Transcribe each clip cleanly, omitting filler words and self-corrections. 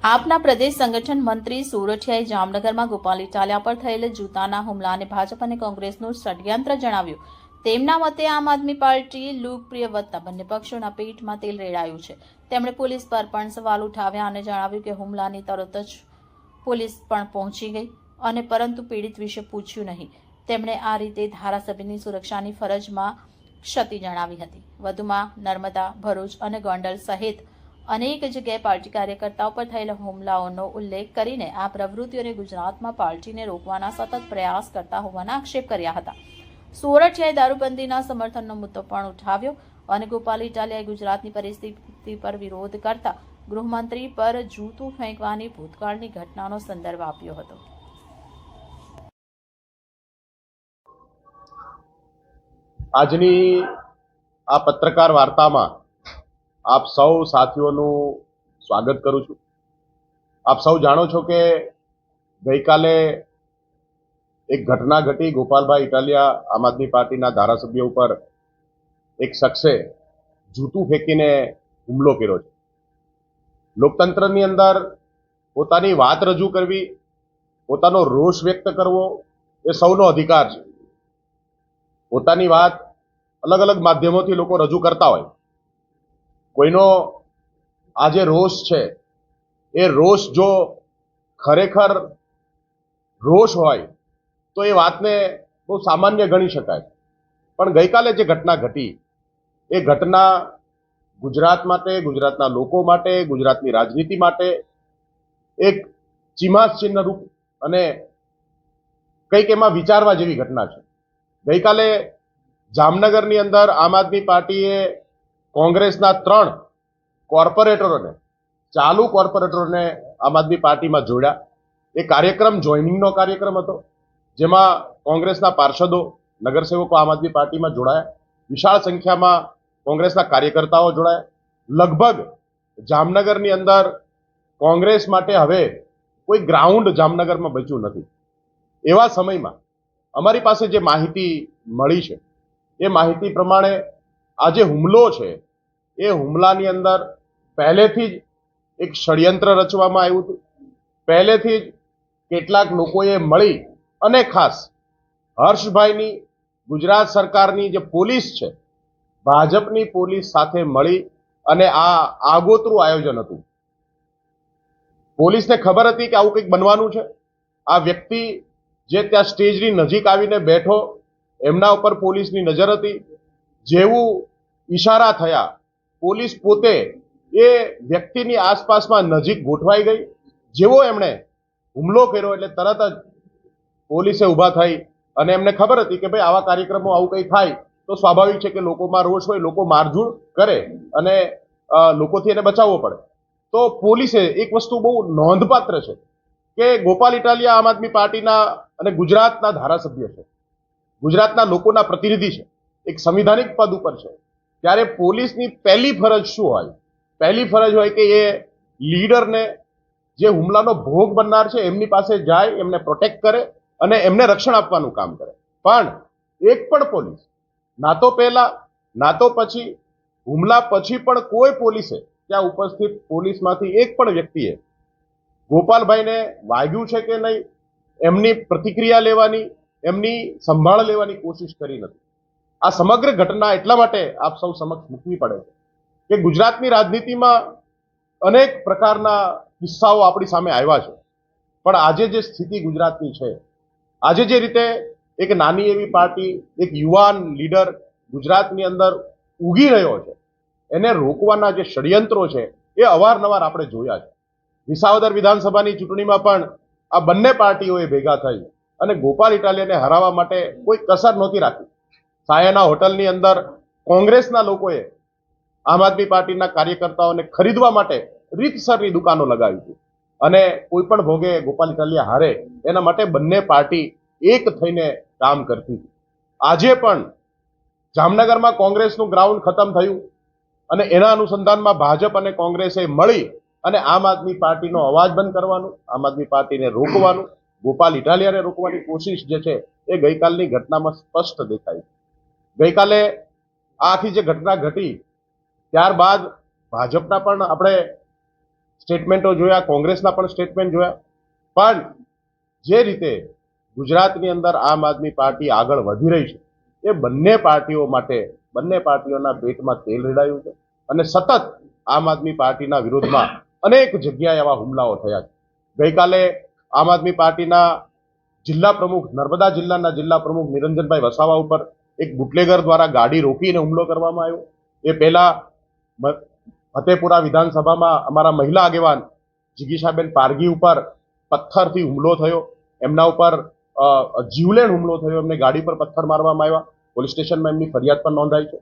આપના પ્રદેશ સંગઠન મંત્રી સુરઠિયાએ જામનગરમાં ગોપાલ ઇટાલિયા પર થયેલ જૂતાના હુમલાને ભાજપ અને કોંગ્રેસનું ષડયંત્ર જણાવ્યું. તેમના મતે આમ આદમી પાર્ટી લોકપ્રિય વધતા બંને પક્ષોના પેટમાં તેલ રેડાયું છે. તેમણે પોલીસ પર પણ સવાલ ઉઠાવ્યા અને જણાવ્યું કે હુમલાની તરત જ પોલીસ પણ પહોંચી ગઈ અને પરંતુ પીડિત વિશે પૂછ્યું નહીં. તેમણે આ રીતે ધારાસભ્યની સુરક્ષાની ફરજમાં ક્ષતિ જણાવી હતી. વધુમાં નર્મદા, ભરૂચ અને ગોંડલ સહિત અનેક જગ્યાએ પાર્ટી કાર્યકર્તાઓ પર થયેલા હુમલાઓનો ઉલ્લેખ કરીને આ પ્રવૃત્તિઓને ગુજરાતમાં પાર્ટીને રોકવાના સતત પ્રયાસ કરતા હોવાના આક્ષેપ કર્યા હતા. સોરઠિયાએ દારૂબંધીના સમર્થનનો મુદ્દો પણ ઉઠાવ્યો અને ગોપાલ ઇટાલિયાએ ગુજરાતની પરિસ્થિતિ પર વિરોધ કરતા ગૃહમંત્રી પર જૂતું ફેંકવાની ભૂતકાળની ઘટનાનો સંદર્ભ આપ્યો હતો. આજની આ પત્રકાર વાર્તામાં આપ સૌ સાથીઓનું સ્વાગત કરું છું. આપ સૌ જાણો છો કે ગઈકાલે એક ઘટના ઘટી. ગોપાલભાઈ ઇટાલિયા આમ આદમી પાર્ટીના ધારાસભ્ય ઉપર એક શખ્સે જૂતું ફેંકીને હુમલો કર્યો છે. લોકતંત્રની અંદર પોતાની વાત રજૂ કરવી, પોતાનો રોષ વ્યક્ત કરવો એ સૌનો અધિકાર છે. પોતાની વાત અલગ અલગ માધ્યમોથી લોકો રજૂ કરતા હોય. કોઈનો આ જે રોષ છે એ રોષ જો ખરેખર રોષ હોય તો એ વાતને બહુ સામાન્ય ગણી શકાય. પણ ગઈકાલે જે ઘટના ઘટી એ ઘટના ગુજરાત માટે, ગુજરાતના લોકો માટે, ગુજરાતની રાજનીતિ માટે એક ચીમાચિહ્ન રૂપ અને કંઈક એમાં વિચારવા જેવી ઘટના છે. ગઈકાલે જામનગરની અંદર આમ આદમી પાર્ટીએ કોંગ્રેસના 3 કોર્પોરેટરોને, ચાલુ કોર્પોરેટરોને આમ આદમી પાર્ટીમાં જોડ્યા. એ કાર્યક્રમ જોઈનિંગનો કાર્યક્રમ હતો, જેમાં કોંગ્રેસના પાર્ષદો, નગરસેવકો આમ આદમી પાર્ટીમાં જોડાયા. વિશાળ સંખ્યામાં કોંગ્રેસના કાર્યકર્તાઓ જોડાયા. લગભગ જામનગરની અંદર કોંગ્રેસ માટે હવે કોઈ ગ્રાઉન્ડ જામનગરમાં બચ્યું નથી. એવા સમયમાં અમારી પાસે જે માહિતી મળી છે એ માહિતી પ્રમાણે આ જે હુમલો છે એ હુમલાની અંદર પહેલેથી જ એક ષડયંત્ર રચવામાં આવ્યું હતું. પહેલેથી જ કેટલાક લોકોએ મળી અને ખાસ હર્ષભાઈની ગુજરાત સરકારની જે પોલીસ છે, ભાજપની પોલીસ સાથે મળી અને આ આગોતરું આયોજન હતું. પોલીસને ખબર હતી કે આવું કંઈક બનવાનું છે. આ વ્યક્તિ જે ત્યાં સ્ટેજની નજીક આવીને બેઠો, એમના ઉપર પોલીસની નજર હતી. જેવું ઈશારા થયા, પોલીસ પોતે એ વ્યક્તિની આસપાસમાં નજીક ગોઠવાઈ ગઈ. જેવો એમણે હુમલો કર્યો એટલે તરત જ પોલીસે ઊભા થઈ અને એમને ખબર હતી કે ભાઈ આવા કાર્યક્રમો આવું કંઈ થાય તો સ્વાભાવિક છે કે લોકોમાં રોષ હોય, લોકો મારઝૂડ કરે અને લોકોથી એને બચાવવો પડે. તો પોલીસે એક વસ્તુ બહુ નોંધપાત્ર છે કે ગોપાલ ઇટાલિયા આમ આદમી પાર્ટીના અને ગુજરાતના ધારાસભ્ય છે, ગુજરાતના લોકોના પ્રતિનિધિ છે, એક સંવિધાનિક પદ ઉપર છે. ત્યારે પોલીસની પહેલી ફરજ શું હોય? પહેલી ફરજ હોય કે એ લીડરને, જે હુમલાનો ભોગ બનનાર છે, એમની પાસે જાય, એમને પ્રોટેક્ટ કરે અને એમને રક્ષણ આપવાનું કામ કરે. પણ એક પણ પોલીસ, ના તો પહેલા ના તો પછી, હુમલા પછી પણ કોઈ પોલીસે, ત્યાં ઉપસ્થિત પોલીસમાંથી એક પણ વ્યક્તિએ ગોપાલભાઈને વાગ્યું છે કે નહીં એમની પ્રતિક્રિયા લેવાની, એમની સંભાળ લેવાની કોશિશ કરી નથી. આ સમગ્ર ઘટના એટલા માટે આપ સૌ સમક્ષ મૂકવી પડે કે ગુજરાતની રાજનીતિમાં અનેક પ્રકારના કિસ્સાઓ આપણી સામે આવ્યા છે. પણ આજે જે સ્થિતિ ગુજરાતની છે, આજે જે રીતે એક નાની એવી પાર્ટી, એક યુવાન લીડર ગુજરાતની અંદર ઉગી રહ્યો છે, એને રોકવાના જે ષડયંત્રો છે એ અવારનવાર આપણે જોયા છે. વિસાવદર વિધાનસભાની ચૂંટણીમાં પણ આ બંને પાર્ટીઓએ ભેગા થઈ અને ગોપાલ ઇટાલિયાને હરાવવા માટે કોઈ કસર નહોતી રાખી. સાયના હોટલની અંદર કોંગ્રેસના લોકોએ આમ આદમી પાર્ટીના કાર્યકર્તાઓને ખરીદવા માટે રીતસરની દુકાનો લગાવી હતી અને કોઈ પણ ભોગે ગોપાલ ઇટાલિયા હારે એના માટે બંને પાર્ટી એક થઈને કામ કરતી હતી. આજે પણ જામનગરમાં કોંગ્રેસનું ગ્રાઉન્ડ ખતમ થયું અને એના અનુસંધાનમાં ભાજપ અને કોંગ્રેસે મળી અને આમ આદમી પાર્ટીનો અવાજ બંધ કરવાનું, આમ આદમી પાર્ટીને રોકવાનું, ગોપાલ ઇટાલિયાને રોકવાની કોશિશ જે છે એ ગઈકાલની ઘટનામાં સ્પષ્ટ દેખાય. ગઈકાલે આખી જે ઘટના ઘટી ત્યારબાદ ભાજપના પણ આપણે સ્ટેટમેન્ટો જોયા, કોંગ્રેસના પણ સ્ટેટમેન્ટ જોયા, પણ જે રીતે ગુજરાતની અંદર આમ આદમી પાર્ટી આગળ વધી રહી છે એ બંને પાર્ટીઓ માટે, બંને પાર્ટીઓના પેટમાં તેલ રેડાયું છે અને સતત આમ આદમી પાર્ટીના વિરોધમાં અનેક જગ્યાએ એવા હુમલાઓ થયા છે. ગઈકાલે આમ આદમી પાર્ટીના જિલ્લા પ્રમુખ, નર્મદા જિલ્લાના જિલ્લા પ્રમુખ નિરંજનભાઈ વસાવા ઉપર એક બુટલેગર દ્વારા ગાડી રોકીને હુમલો કરવામાં આવ્યો. એ પહેલા ફતેપુરા વિધાનસભામાં અમારા મહિલા આગેવાન જિગીશાબેન પારગી ઉપર પથ્થરથી હુમલો થયો, એમના ઉપર જીવલેણ હુમલો થયો, એમને ગાડી પર પથ્થર મારવામાં આવ્યા. પોલીસ સ્ટેશનમાં એમની ફરિયાદ પણ નોંધાઈ છે.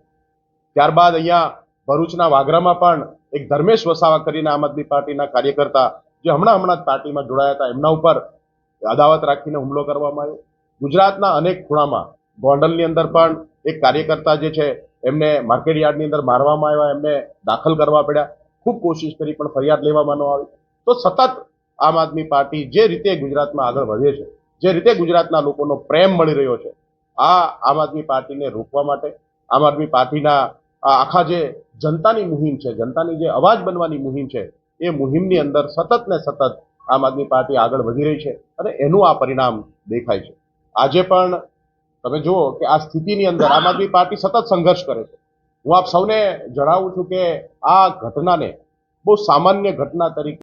ત્યારબાદ અહીંયા ભરૂચના વાગરામાં પણ એક ધર્મેશ વસાવા કરીને આમ આદમી પાર્ટીના કાર્યકર્તા જે હમણાં જ પાર્ટીમાં જોડાયા હતા, એમના ઉપર અદાવત રાખીને હુમલો કરવામાં આવ્યો. ગુજરાતના અનેક ખૂણામાં, ગોંડલની અંદર પણ એક કાર્યકર્તા જે છે એમને માર્કેટ યાર્ડની અંદર મારવામાં આવ્યા, એમને દાખલ કરવા પડ્યા. ખૂબ કોશિશ કરી પણ ફરિયાદ લેવામાં ન આવી. તો સતત આમ આદમી પાર્ટી જે રીતે ગુજરાતમાં આગળ વધે છે, જે રીતે ગુજરાતના લોકોનો પ્રેમ મળી રહ્યો છે, આ આમ આદમી પાર્ટીને રોકવા માટે, આમ આદમી પાર્ટીના આખા જે જનતાની મુહિમ છે, જનતાની જે અવાજ બનવાની મુહિમ છે, એ મુહિમની અંદર સતત ને સતત આમ આદમી પાર્ટી આગળ વધી રહી છે અને એનું આ પરિણામ દેખાય છે. આજે પણ તમે જુઓ કે આ સ્થિતિની અંદર આમ આદમી પાર્ટી સતત સંઘર્ષ કરે છે. હું આપ સૌને જણાવું છું કે આ ઘટનાને બહુ સામાન્ય ઘટના તરીકે